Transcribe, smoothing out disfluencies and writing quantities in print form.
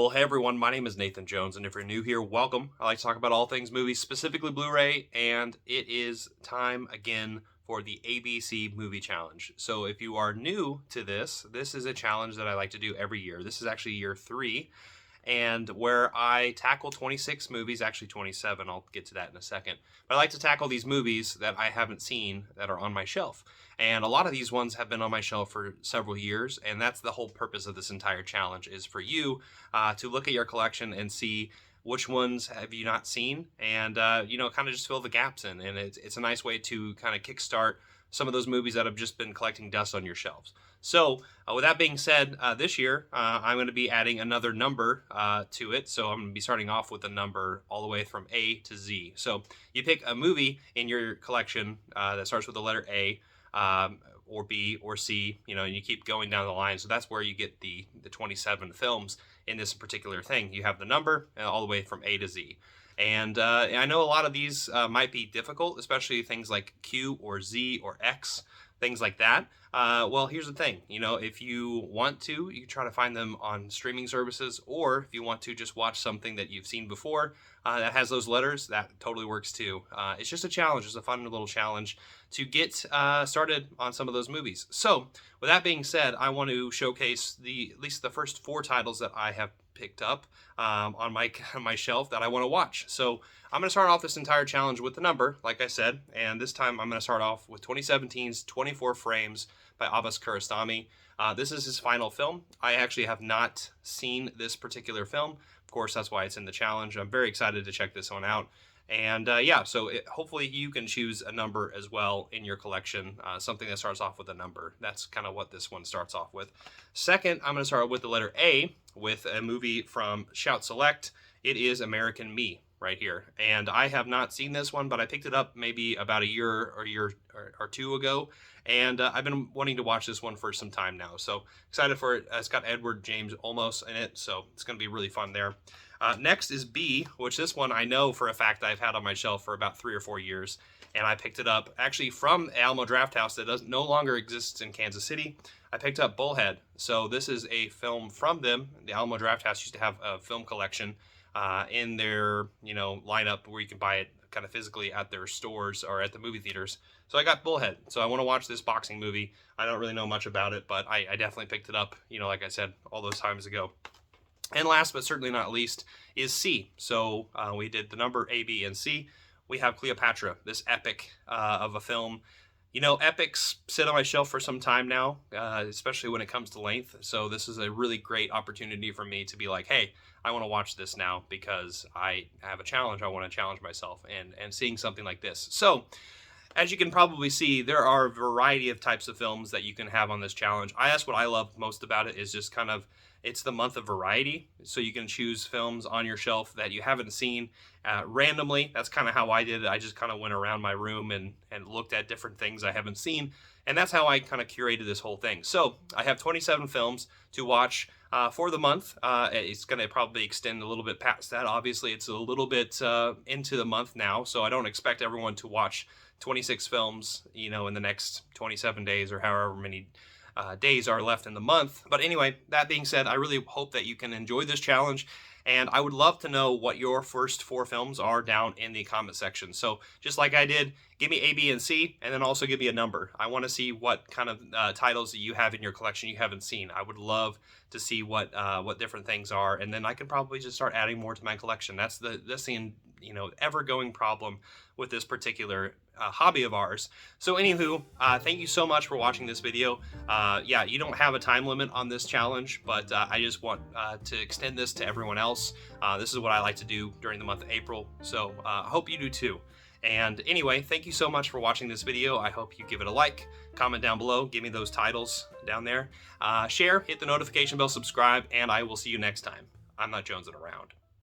Well, hey everyone, my name is Nathan Jones, and if you're new here, welcome. I like to talk about all things movies, specifically Blu-ray, and it is time again for the ABC Movie Challenge. So if you are new to this is a challenge that I like to do every year. This is actually year 3, and where I tackle 26 movies, actually 27, I'll get to that in a second. But I like to tackle these movies that I haven't seen that are on my shelf. And a lot of these ones have been on my shelf for several years, and that's the whole purpose of this entire challenge, is for you to look at your collection and see which ones have you not seen, and kind of just fill the gaps in. And it's a nice way to kind of kickstart some of those movies that have just been collecting dust on your shelves. So with that being said, this year I'm going to be adding another number to it. So I'm going to be starting off with a number all the way from A to Z. So you pick a movie in your collection that starts with the letter A, or B or C, and you keep going down the line. So that's where you get the 27 films in this particular thing. You have the number all the way from A to Z. And I know a lot of these might be difficult, especially things like Q or Z or X, things like that. Well, here's the thing, if you want to, you try to find them on streaming services, or if you want to just watch something that you've seen before that has those letters, that totally works too. It's just a challenge, it's a fun little challenge to get started on some of those movies. So with that being said, I want to showcase at least the first 4 titles that I have picked up on my shelf that I want to watch. So I'm going to start off this entire challenge with the number, like I said, and this time I'm going to start off with 2017's 24 Frames by Abbas Kiarostami. This is his final film. I actually have not seen this particular film. Of course, that's why it's in the challenge. I'm very excited to check this one out. And hopefully you can choose a number as well in your collection, something that starts off with a number. That's kind of what this one starts off with. Second, I'm going to start with the letter A with a movie from Shout Select. It is American Me right here. And I have not seen this one, but I picked it up maybe about a year or two ago. And I've been wanting to watch this one for some time now. So excited for it. It's got Edward James Olmos in it, so it's going to be really fun there. Next is B, which this one I know for a fact I've had on my shelf for about 3 or 4 years, and I picked it up actually from Alamo Drafthouse that no longer exists in Kansas City. I picked up Bullhead. So this is a film from them. The Alamo Drafthouse used to have a film collection in their lineup where you can buy it kind of physically at their stores or at the movie theaters. So I got Bullhead. So I want to watch this boxing movie. I don't really know much about it, but I definitely picked it up, like I said, all those times ago. And last but certainly not least is C. So we did the number A, B, and C. We have Cleopatra, this epic of a film. Epics sit on my shelf for some time now, especially when it comes to length. So this is a really great opportunity for me to be like, hey, I want to watch this now because I have a challenge. I want to challenge myself and seeing something like this. So as you can probably see, there are a variety of types of films that you can have on this challenge. That's what I love most about it, is just kind of, it's the month of variety. So you can choose films on your shelf that you haven't seen randomly. That's kind of how I did it. I just kind of went around my room and looked at different things I haven't seen. And that's how I kind of curated this whole thing. So I have 27 films to watch for the month. It's going to probably extend a little bit past that. Obviously, it's a little bit into the month now. So I don't expect everyone to watch 26 films, in the next 27 days or however many days are left in the month. But anyway, that being said, I really hope that you can enjoy this challenge, and I would love to know what your first 4 films are down in the comment section. So just like I did, give me A, B, and C, and then also give me a number. I want to see what kind of titles that you have in your collection you haven't seen. I would love to see what different things are, and then I can probably just start adding more to my collection. That's the ever-going problem with this particular hobby of ours. So anywho, thank you so much for watching this video. You don't have a time limit on this challenge, but I just want to extend this to everyone else. This is what I like to do during the month of April, so I hope you do too. And anyway, thank you so much for watching this video. I hope you give it a like, comment down below, give me those titles down there, share, hit the notification bell, subscribe, and I will see you next time. I'm not jonesing around.